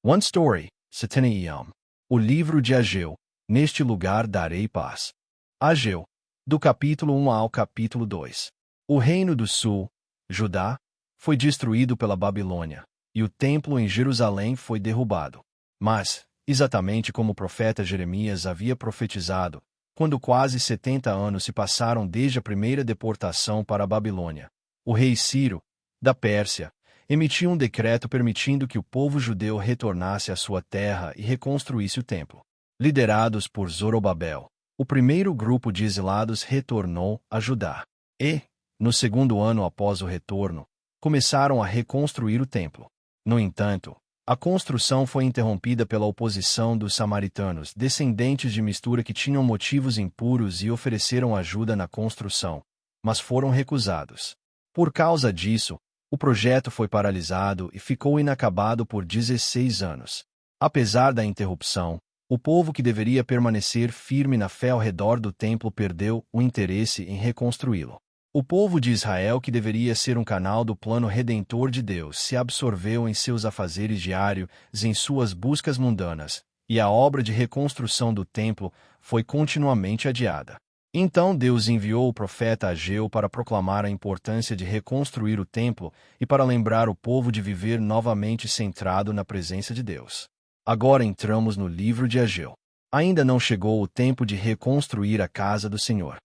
One Story, Seteniam. O livro de Ageu. Neste lugar darei paz. Ageu. Do capítulo 1 ao capítulo 2. O reino do sul, Judá, foi destruído pela Babilônia, e o templo em Jerusalém foi derrubado. Mas, exatamente como o profeta Jeremias havia profetizado, quando quase 70 anos se passaram desde a primeira deportação para a Babilônia, o rei Ciro, da Pérsia, emitiu um decreto permitindo que o povo judeu retornasse à sua terra e reconstruísse o templo. Liderados por Zorobabel, o primeiro grupo de exilados retornou a Judá. E, no segundo ano após o retorno, começaram a reconstruir o templo. No entanto, a construção foi interrompida pela oposição dos samaritanos, descendentes de mistura que tinham motivos impuros e ofereceram ajuda na construção, mas foram recusados. Por causa disso, o projeto foi paralisado e ficou inacabado por 16 anos. Apesar da interrupção, o povo que deveria permanecer firme na fé ao redor do templo perdeu o interesse em reconstruí-lo. O povo de Israel, que deveria ser um canal do plano redentor de Deus, se absorveu em seus afazeres diários, em suas buscas mundanas, e a obra de reconstrução do templo foi continuamente adiada. Então Deus enviou o profeta Ageu para proclamar a importância de reconstruir o templo e para lembrar o povo de viver novamente centrado na presença de Deus. Agora entramos no livro de Ageu. Ainda não chegou o tempo de reconstruir a casa do Senhor.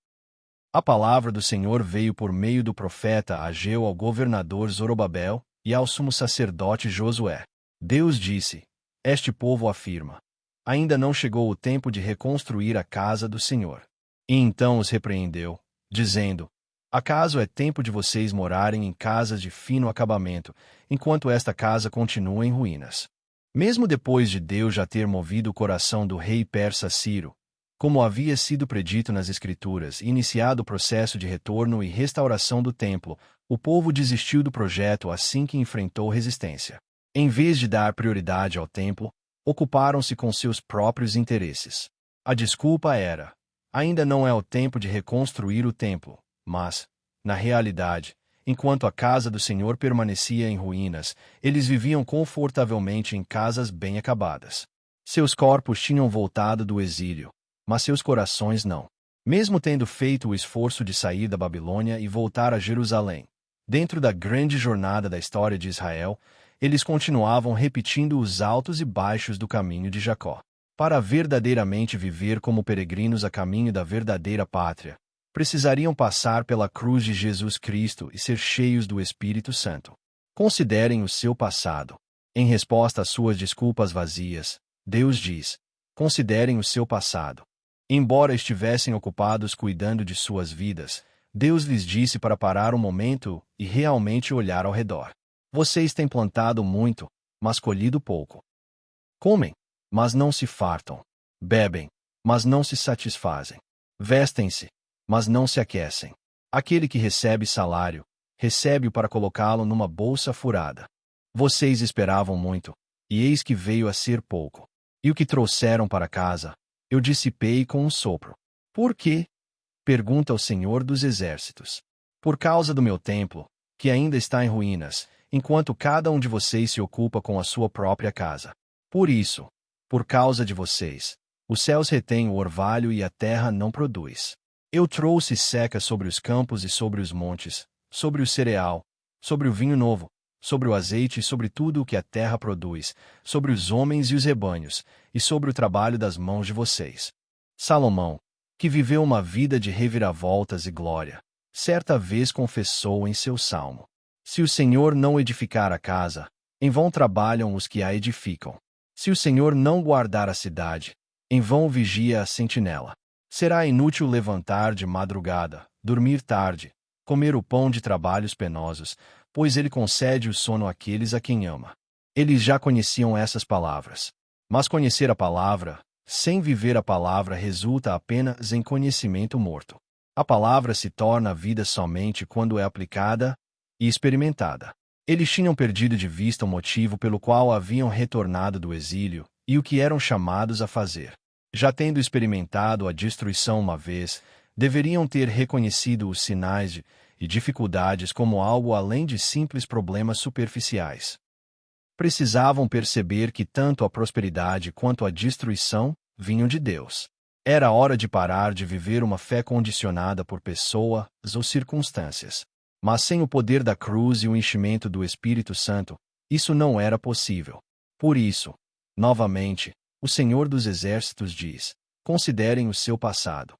A palavra do Senhor veio por meio do profeta Ageu ao governador Zorobabel e ao sumo sacerdote Josué. Deus disse: Este povo afirma: Ainda não chegou o tempo de reconstruir a casa do Senhor. E então os repreendeu, dizendo: Acaso é tempo de vocês morarem em casas de fino acabamento, enquanto esta casa continua em ruínas? Mesmo depois de Deus já ter movido o coração do rei persa Ciro, como havia sido predito nas Escrituras, e iniciado o processo de retorno e restauração do templo, o povo desistiu do projeto assim que enfrentou resistência. Em vez de dar prioridade ao templo, ocuparam-se com seus próprios interesses. A desculpa era: ainda não é o tempo de reconstruir o templo, mas, na realidade, enquanto a casa do Senhor permanecia em ruínas, eles viviam confortavelmente em casas bem acabadas. Seus corpos tinham voltado do exílio, mas seus corações não. Mesmo tendo feito o esforço de sair da Babilônia e voltar a Jerusalém, dentro da grande jornada da história de Israel, eles continuavam repetindo os altos e baixos do caminho de Jacó. Para verdadeiramente viver como peregrinos a caminho da verdadeira pátria, precisariam passar pela cruz de Jesus Cristo e ser cheios do Espírito Santo. Considerem o seu passado. Em resposta às suas desculpas vazias, Deus diz: considerem o seu passado. Embora estivessem ocupados cuidando de suas vidas, Deus lhes disse para parar um momento e realmente olhar ao redor. Vocês têm plantado muito, mas colhido pouco. Comem, mas não se fartam. Bebem, mas não se satisfazem. Vestem-se, mas não se aquecem. Aquele que recebe salário, recebe-o para colocá-lo numa bolsa furada. Vocês esperavam muito, e eis que veio a ser pouco. E o que trouxeram para casa, eu dissipei com um sopro. Por quê? Pergunta o Senhor dos Exércitos. Por causa do meu templo, que ainda está em ruínas, enquanto cada um de vocês se ocupa com a sua própria casa. Por isso, por causa de vocês, os céus retêm o orvalho e a terra não produz. Eu trouxe seca sobre os campos e sobre os montes, sobre o cereal, sobre o vinho novo, sobre o azeite e sobre tudo o que a terra produz, sobre os homens e os rebanhos, e sobre o trabalho das mãos de vocês. Salomão, que viveu uma vida de reviravoltas e glória, certa vez confessou em seu salmo: Se o Senhor não edificar a casa, em vão trabalham os que a edificam. Se o Senhor não guardar a cidade, em vão vigia a sentinela. Será inútil levantar de madrugada, dormir tarde, comer o pão de trabalhos penosos, pois ele concede o sono àqueles a quem ama. Eles já conheciam essas palavras. Mas conhecer a palavra, sem viver a palavra, resulta apenas em conhecimento morto. A palavra se torna vida somente quando é aplicada e experimentada. Eles tinham perdido de vista o motivo pelo qual haviam retornado do exílio e o que eram chamados a fazer. Já tendo experimentado a destruição uma vez, deveriam ter reconhecido os sinais e dificuldades como algo além de simples problemas superficiais. Precisavam perceber que tanto a prosperidade quanto a destruição vinham de Deus. Era hora de parar de viver uma fé condicionada por pessoas ou circunstâncias. Mas sem o poder da cruz e o enchimento do Espírito Santo, isso não era possível. Por isso, novamente, o Senhor dos Exércitos diz: considerem o seu passado,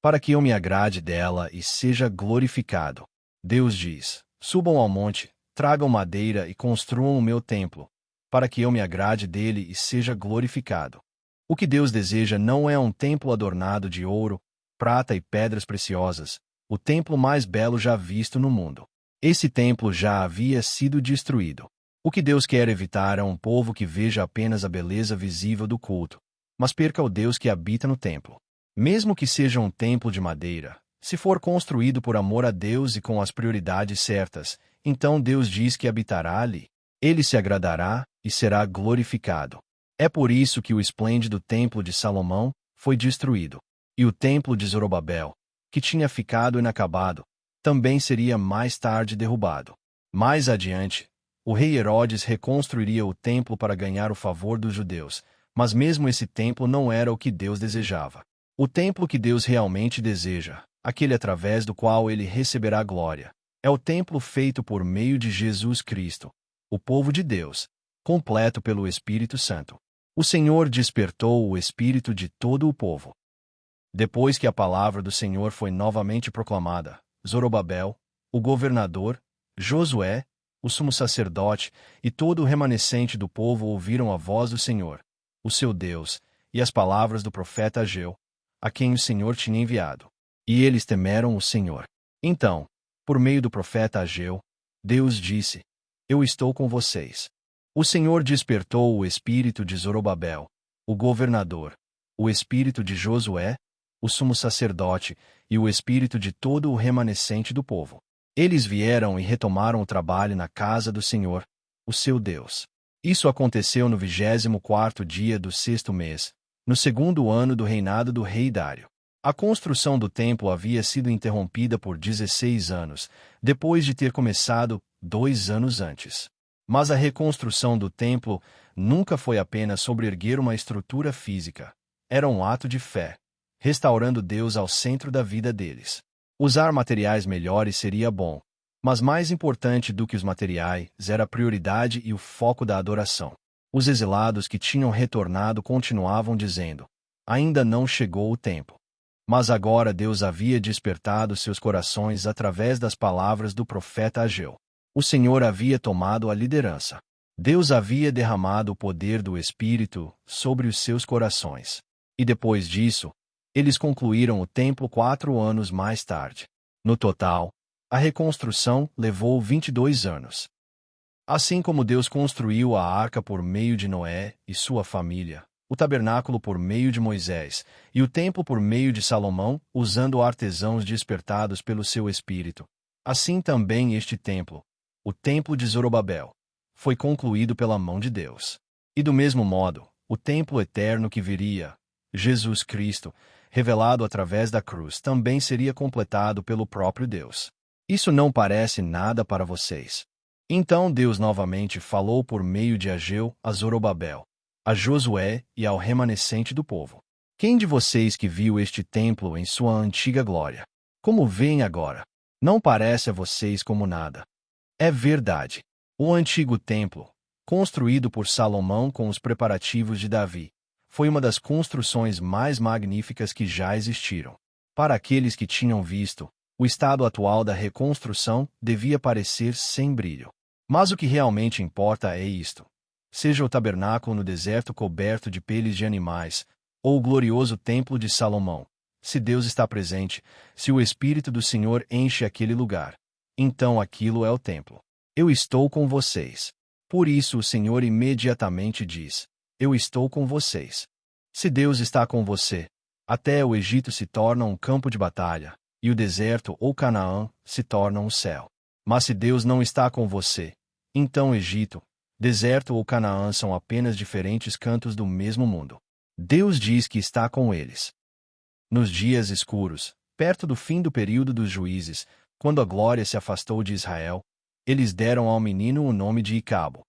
para que eu me agrade dela e seja glorificado. Deus diz: subam ao monte, tragam madeira e construam o meu templo, para que eu me agrade dele e seja glorificado. O que Deus deseja não é um templo adornado de ouro, prata e pedras preciosas, o templo mais belo já visto no mundo. Esse templo já havia sido destruído. O que Deus quer evitar é um povo que veja apenas a beleza visível do culto, mas perca o Deus que habita no templo. Mesmo que seja um templo de madeira, se for construído por amor a Deus e com as prioridades certas, então Deus diz que habitará ali. Ele se agradará e será glorificado. É por isso que o esplêndido templo de Salomão foi destruído. E o templo de Zorobabel, que tinha ficado inacabado, também seria mais tarde derrubado. Mais adiante, o rei Herodes reconstruiria o templo para ganhar o favor dos judeus, mas mesmo esse templo não era o que Deus desejava. O templo que Deus realmente deseja, aquele através do qual ele receberá glória, é o templo feito por meio de Jesus Cristo, o povo de Deus, completo pelo Espírito Santo. O Senhor despertou o espírito de todo o povo. Depois que a palavra do Senhor foi novamente proclamada, Zorobabel, o governador, Josué, o sumo sacerdote e todo o remanescente do povo ouviram a voz do Senhor, o seu Deus, e as palavras do profeta Ageu, a quem o Senhor tinha enviado. E eles temeram o Senhor. Então, por meio do profeta Ageu, Deus disse: eu estou com vocês. O Senhor despertou o espírito de Zorobabel, o governador, o espírito de Josué, o sumo sacerdote, e o espírito de todo o remanescente do povo. Eles vieram e retomaram o trabalho na casa do Senhor, o seu Deus. Isso aconteceu no 24º dia do 6º mês, no 2º ano do reinado do rei Dário. A construção do templo havia sido interrompida por 16 anos, depois de ter começado 2 anos antes. Mas a reconstrução do templo nunca foi apenas sobre erguer uma estrutura física. Era um ato de fé, restaurando Deus ao centro da vida deles. Usar materiais melhores seria bom, mas mais importante do que os materiais era a prioridade e o foco da adoração. Os exilados que tinham retornado continuavam dizendo: ainda não chegou o tempo. Mas agora Deus havia despertado seus corações através das palavras do profeta Ageu. O Senhor havia tomado a liderança. Deus havia derramado o poder do Espírito sobre os seus corações. E depois disso, eles concluíram o templo 4 anos mais tarde. No total, a reconstrução levou 22 anos. Assim como Deus construiu a arca por meio de Noé e sua família, o tabernáculo por meio de Moisés e o templo por meio de Salomão, usando artesãos despertados pelo seu Espírito, assim também este templo, o templo de Zorobabel, foi concluído pela mão de Deus. E do mesmo modo, o templo eterno que viria, Jesus Cristo, revelado através da cruz, também seria completado pelo próprio Deus. Isso não parece nada para vocês. Então Deus novamente falou por meio de Ageu a Zorobabel, a Josué e ao remanescente do povo. Quem de vocês que viu este templo em sua antiga glória? Como veem agora? Não parece a vocês como nada. É verdade. O antigo templo, construído por Salomão com os preparativos de Davi, foi uma das construções mais magníficas que já existiram. Para aqueles que tinham visto, o estado atual da reconstrução devia parecer sem brilho. Mas o que realmente importa é isto: seja o tabernáculo no deserto coberto de peles de animais, ou o glorioso templo de Salomão, se Deus está presente, se o Espírito do Senhor enche aquele lugar, então aquilo é o templo. Eu estou com vocês. Por isso o Senhor imediatamente diz: eu estou com vocês. Se Deus está com você, até o Egito se torna um campo de batalha, e o deserto ou Canaã se torna um céu. Mas se Deus não está com você, então Egito, deserto ou Canaã são apenas diferentes cantos do mesmo mundo. Deus diz que está com eles. Nos dias escuros, perto do fim do período dos juízes, quando a glória se afastou de Israel, eles deram ao menino o nome de Icabo.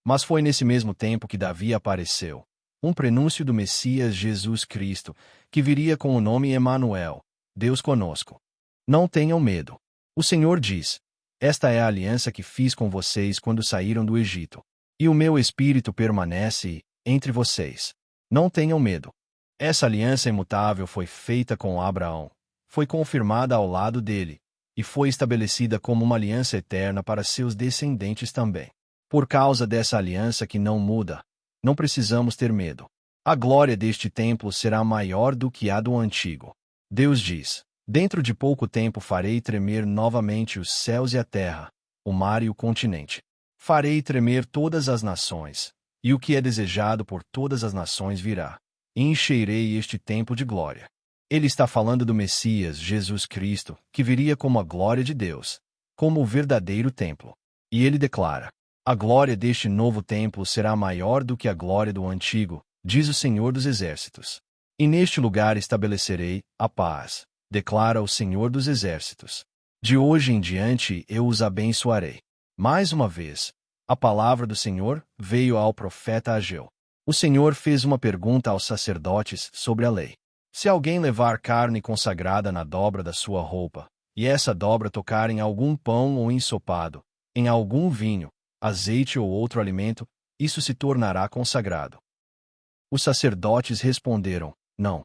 Mas foi nesse mesmo tempo que Davi apareceu, um prenúncio do Messias Jesus Cristo, que viria com o nome Emanuel, Deus conosco. Não tenham medo. O Senhor diz: esta é a aliança que fiz com vocês quando saíram do Egito. E o meu espírito permanece entre vocês. Não tenham medo. Essa aliança imutável foi feita com Abraão, foi confirmada ao lado dele, e foi estabelecida como uma aliança eterna para seus descendentes também. Por causa dessa aliança que não muda, não precisamos ter medo. A glória deste templo será maior do que a do antigo. Deus diz: dentro de pouco tempo farei tremer novamente os céus e a terra, o mar e o continente. Farei tremer todas as nações, e o que é desejado por todas as nações virá. E encherei este templo de glória. Ele está falando do Messias, Jesus Cristo, que viria como a glória de Deus, como o verdadeiro templo. E ele declara: a glória deste novo templo será maior do que a glória do antigo, diz o Senhor dos Exércitos. E neste lugar estabelecerei a paz, declara o Senhor dos Exércitos. De hoje em diante eu os abençoarei. Mais uma vez, a palavra do Senhor veio ao profeta Ageu. O Senhor fez uma pergunta aos sacerdotes sobre a lei. Se alguém levar carne consagrada na dobra da sua roupa, e essa dobra tocar em algum pão ou ensopado, em algum vinho, azeite ou outro alimento, isso se tornará consagrado. Os sacerdotes responderam: não.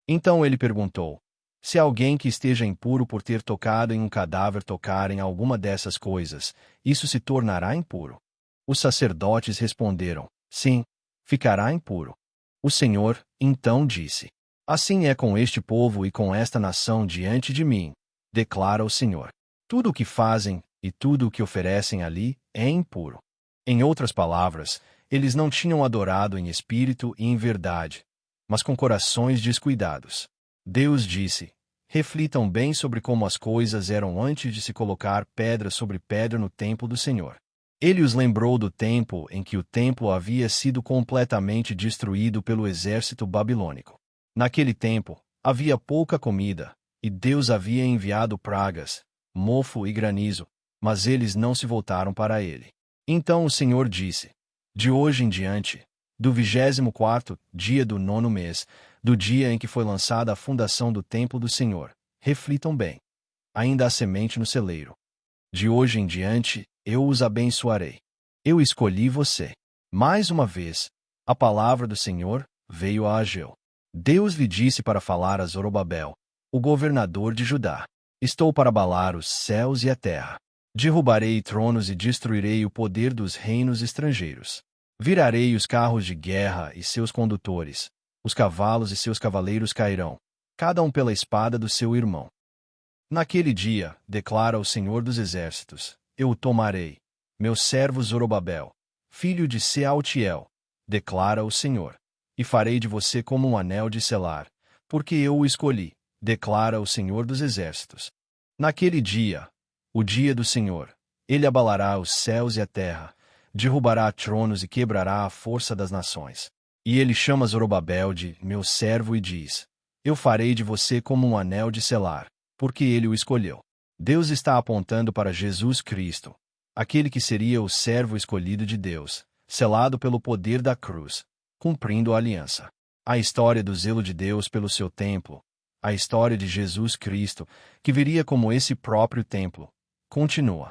Então ele perguntou: se alguém que esteja impuro por ter tocado em um cadáver tocar em alguma dessas coisas, isso se tornará impuro? Os sacerdotes responderam: sim, ficará impuro. O Senhor, então, disse: assim é com este povo e com esta nação diante de mim, declara o Senhor. Tudo o que fazem e tudo o que oferecem ali é impuro. Em outras palavras, eles não tinham adorado em espírito e em verdade, mas com corações descuidados. Deus disse: reflitam bem sobre como as coisas eram antes de se colocar pedra sobre pedra no templo do Senhor. Ele os lembrou do tempo em que o templo havia sido completamente destruído pelo exército babilônico. Naquele tempo, havia pouca comida, e Deus havia enviado pragas, mofo e granizo, mas eles não se voltaram para ele. Então o Senhor disse: de hoje em diante, do 24º dia do 9º mês, do dia em que foi lançada a fundação do templo do Senhor, reflitam bem. Ainda há semente no celeiro. De hoje em diante, eu os abençoarei. Eu escolhi você. Mais uma vez, a palavra do Senhor veio a Ageu. Deus lhe disse para falar a Zorobabel, o governador de Judá: estou para abalar os céus e a terra. Derrubarei tronos e destruirei o poder dos reinos estrangeiros. Virarei os carros de guerra e seus condutores. Os cavalos e seus cavaleiros cairão, cada um pela espada do seu irmão. Naquele dia, declara o Senhor dos Exércitos, eu o tomarei, meu servo Zorobabel, filho de Sealtiel, declara o Senhor, e farei de você como um anel de selar, porque eu o escolhi, declara o Senhor dos Exércitos. Naquele dia, o dia do Senhor, ele abalará os céus e a terra, derrubará tronos e quebrará a força das nações. E ele chama Zorobabel de meu servo e diz: eu farei de você como um anel de selar, porque ele o escolheu. Deus está apontando para Jesus Cristo, aquele que seria o servo escolhido de Deus, selado pelo poder da cruz, cumprindo a aliança. A história do zelo de Deus pelo seu templo, a história de Jesus Cristo, que viria como esse próprio templo, continua.